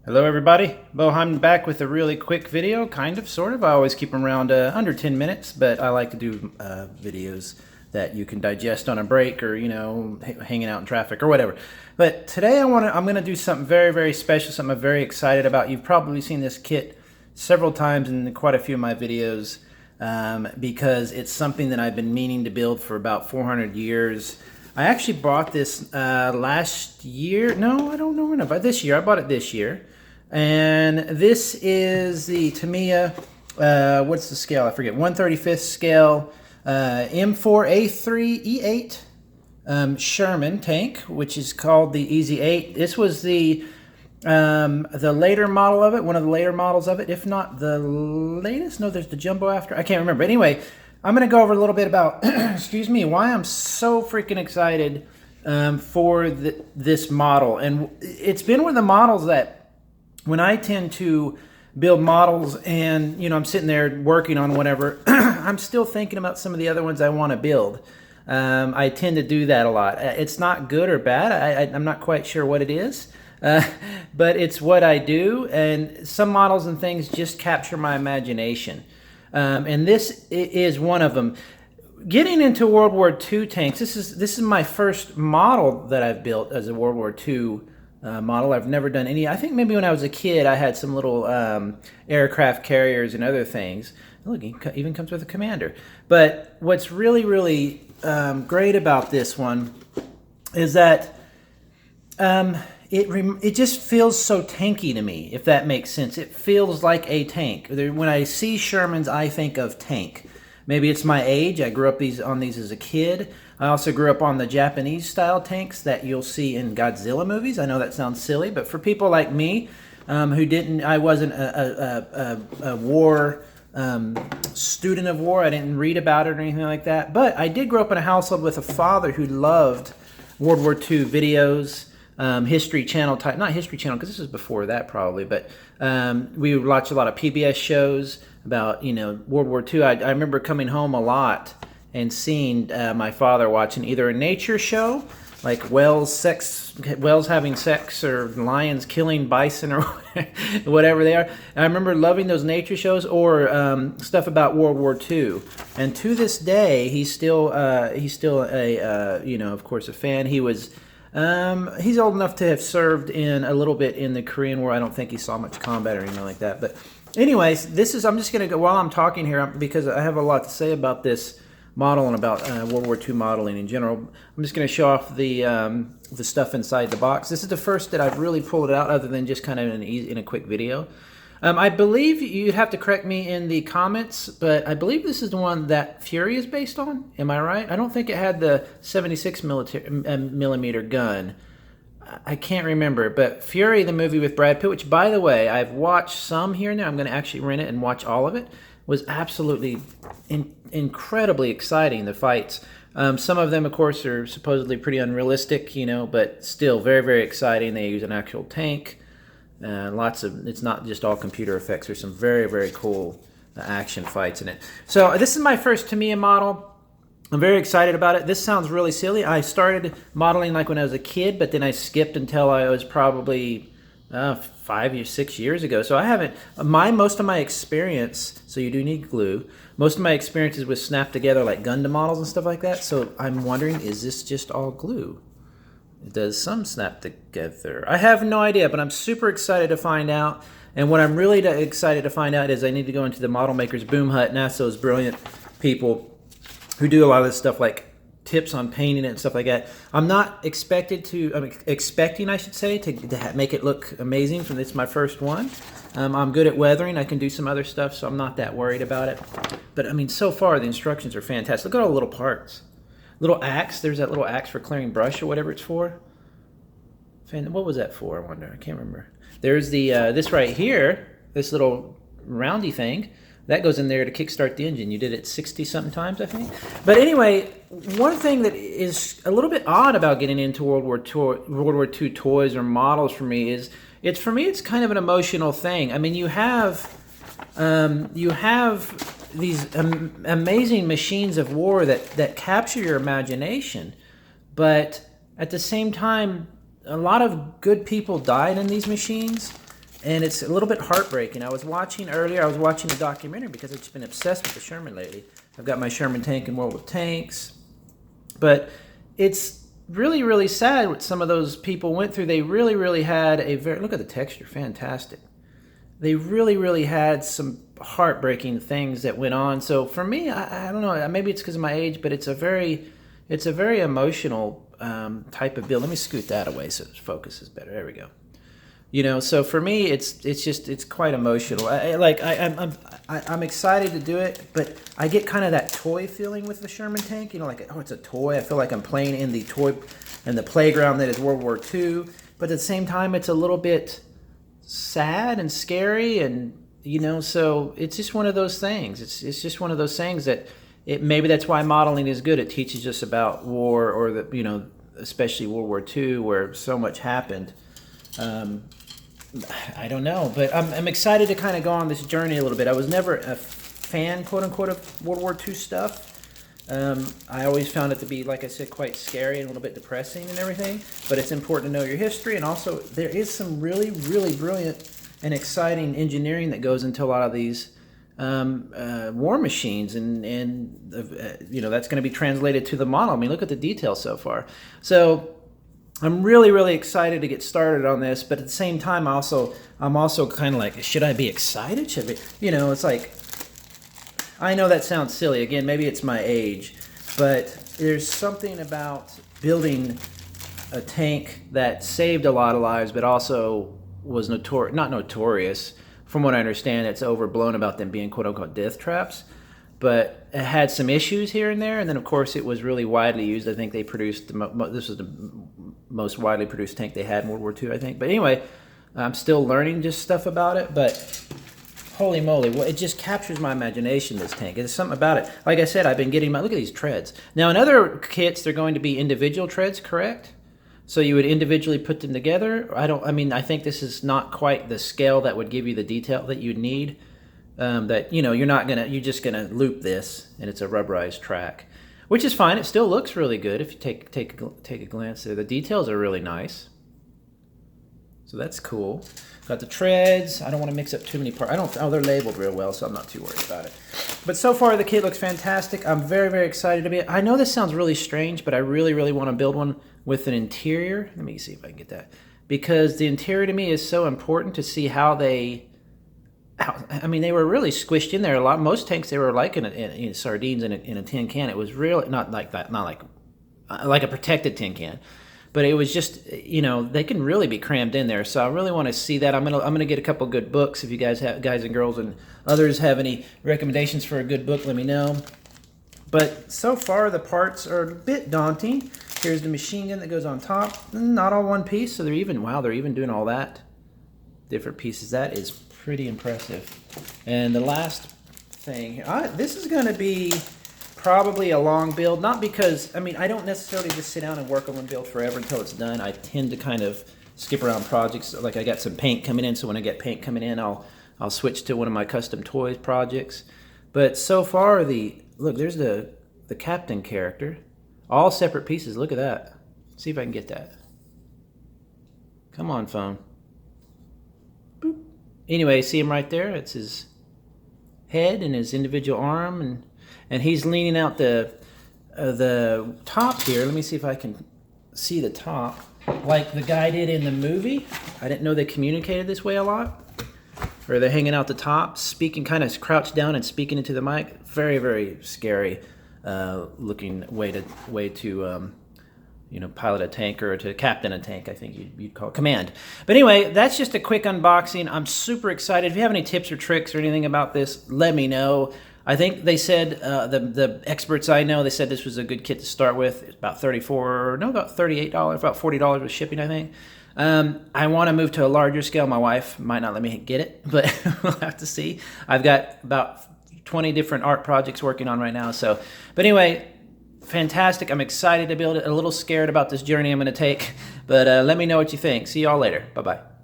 Hello everybody, beau-hindman back with a really quick video, kind of, sort of. I always keep them around under 10 minutes, but I like to do videos that you can digest on a break or, you know, hanging out in traffic or whatever. But today I'm going to do something very, very special, something I'm very excited about. You've probably seen this kit several times in quite a few of my videos because it's something that I've been meaning to build for about 400 years. I actually bought this last year. No, I don't know when I bought this year. I bought it this year. And this is the Tamiya, what's the scale? I forget, 1/35 scale M4A3E8 Sherman tank, which is called the Easy 8. This was the later model of it, one of the later models of it, if not the latest. No, there's the jumbo after. I can't remember. Anyway, I'm going to go over a little bit about, excuse me, why I'm so freaking excited for this model. And it's been one of the models that when I tend to build models and, you know, I'm sitting there working on whatever, I'm still thinking about some of the other ones I want to build. I tend to do that a lot. It's not good or bad. I'm not quite sure what it is, but it's what I do. And some models and things just capture my imagination. And this is one of them. Getting into World War II tanks, this is my first model that I've built as a World War II model. I've never done any. I think maybe when I was a kid, I had some little aircraft carriers and other things. Look, it even comes with a commander. But what's really, really great about this one is that it just feels so tanky to me, if that makes sense. It feels like a tank. When I see Shermans, I think of tank. Maybe it's my age. I grew up on these as a kid. I also grew up on the Japanese style tanks that you'll see in Godzilla movies. I know that sounds silly, but for people like me I wasn't a war student of war. I didn't read about it or anything like that. But I did grow up in a household with a father who loved World War II videos, History Channel type, not History Channel because this was before that probably, but we would watch a lot of PBS shows about, you know, World War II. I remember coming home a lot and seeing my father watching either a nature show, like whales having sex or lions killing bison or whatever they are. I remember loving those nature shows or stuff about World War II. And to this day, he's still a you know, of course, a fan. He's old enough to have served in a little bit in the Korean War. I don't think he saw much combat or anything like that. But anyways, I'm just going to go, while I'm talking here, because I have a lot to say about this model and about World War II modeling in general. I'm just going to show off the stuff inside the box. This is the first that I've really pulled it out other than just kind of in a quick video. I believe you'd have to correct me in the comments, but I believe this is the one that Fury is based on. Am I right? I don't think it had the 76 millimeter gun. I can't remember, but Fury, the movie with Brad Pitt, which, by the way, I've watched some here and there. I'm going to actually rent it and watch all of it. Was absolutely incredibly exciting, the fights. Some of them, of course, are supposedly pretty unrealistic, you know, but still very, very exciting. They use an actual tank. It's not just all computer effects. There's some very, very cool action fights in it. So this is my first Tamiya model. I'm very excited about it. This sounds really silly. I started modeling like when I was a kid, but then I skipped until I was probably 5 or 6 years ago. So I haven't, most of my experience, so you do need glue, most of my experiences with snap together like Gundam models and stuff like that. So I'm wondering, is this just all glue? Does some snap together? I have no idea, but I'm super excited to find out. And what I'm really excited to find out is I need to go into the model maker's boom hut and ask those brilliant people who do a lot of this stuff, like tips on painting it and stuff like that. I'm expecting, I should say, to make it look amazing. It's my first one. I'm good at weathering. I can do some other stuff, so I'm not that worried about it. But I mean, so far the instructions are fantastic. Look at all the little parts. Little axe. There's that little axe for clearing brush or whatever it's for. What was that for? I wonder. I can't remember. There's the this right here. This little roundy thing. That goes in there to kickstart the engine. You did it 60-something times, I think. But anyway, one thing that is a little bit odd about getting into World War II toys or models for me is, it's kind of an emotional thing. I mean, you have these amazing machines of war that capture your imagination, but at the same time, a lot of good people died in these machines. And it's a little bit heartbreaking. I was watching a documentary because I've just been obsessed with the Sherman lately. I've got my Sherman tank in World of Tanks. But it's really, really sad what some of those people went through. They really, really had look at the texture, fantastic. They really, really had some heartbreaking things that went on. So for me, I don't know, maybe it's because of my age, but it's a very emotional type of build. Let me scoot that away so focus is better. There we go. So for me, it's quite emotional. I'm excited to do it, but I get kind of that toy feeling with the Sherman tank. It's a toy. I feel like I'm playing in the playground that is World War II. But at the same time, it's a little bit sad and scary, and so it's just one of those things. It's just one of those things that maybe that's why modeling is good. It teaches us about war, or especially World War II, where so much happened. I don't know, but I'm excited to kind of go on this journey a little bit. I was never a fan, quote unquote, of World War II stuff. I always found it to be, like I said, quite scary and a little bit depressing and everything, but it's important to know your history, and also there is some really, really brilliant and exciting engineering that goes into a lot of these war machines, and that's going to be translated to the model. I mean, look at the details so far. So I'm really, really excited to get started on this, but at the same time, I'm also kind of like, should I be excited? Should I be, it's like, I know that sounds silly. Again, maybe it's my age, but there's something about building a tank that saved a lot of lives, but also was not notorious. From what I understand, it's overblown about them being quote-unquote death traps, but it had some issues here and there, and then of course it was really widely used. I think they produced, this was the most widely produced tank they had in World War II, I think. But anyway, I'm still learning just stuff about it, but holy moly, it just captures my imagination, this tank. There's something about it. Like I said, I've been getting look at these treads. Now in other kits, they're going to be individual treads, correct? So you would individually put them together. I think this is not quite the scale that would give you the detail that you need. You're just gonna loop this, and it's a rubberized track, which is fine. It still looks really good if you take a glance there. The details are really nice, so that's cool. Got the treads. I don't want to mix up too many parts. They're labeled real well, so I'm not too worried about it. But so far the kit looks fantastic. I'm very, very excited to be. I know this sounds really strange, but I really, really want to build one with an interior. Let me see if I can get that, because the interior to me is so important to see how they were really squished in there a lot. Most tanks, they were like in sardines in a tin can. It was really not like that, not like a protected tin can, but it was just, they can really be crammed in there. So I really want to see that. I'm gonna get a couple good books. If you guys and girls and others have any recommendations for a good book, let me know. But so far the parts are a bit daunting. Here's the machine gun that goes on top. Not all one piece, so they're even doing all that. Different pieces. That is pretty impressive. And the last thing here, this is going to be probably a long build, not because, I don't necessarily just sit down and work on one build forever until it's done. I tend to kind of skip around projects. Like I got some paint coming in, so when I get paint coming in, I'll switch to one of my custom toys projects. But so far, look, there's the captain character. All separate pieces. Look at that. See if I can get that. Come on, phone. Boop. Anyway, see him right there? It's his head and his individual arm, and he's leaning out the top here. Let me see if I can see the top, like the guy did in the movie. I didn't know they communicated this way a lot. Or they're hanging out the top, speaking, kind of crouched down and speaking into the mic. Very, very scary looking way to pilot a tank, or to captain a tank, I think you'd call it, command. But anyway, that's just a quick unboxing. I'm super excited. If you have any tips or tricks or anything about this, let me know. I think they said, the experts I know, they said this was a good kit to start with. It's about about $38, about $40 with shipping, I think. I want to move to a larger scale. My wife might not let me get it, but we'll have to see. I've got about 20 different art projects working on right now. But anyway, fantastic. I'm excited to build it. A little scared about this journey I'm going to take, but let me know what you think. See y'all later. Bye-bye.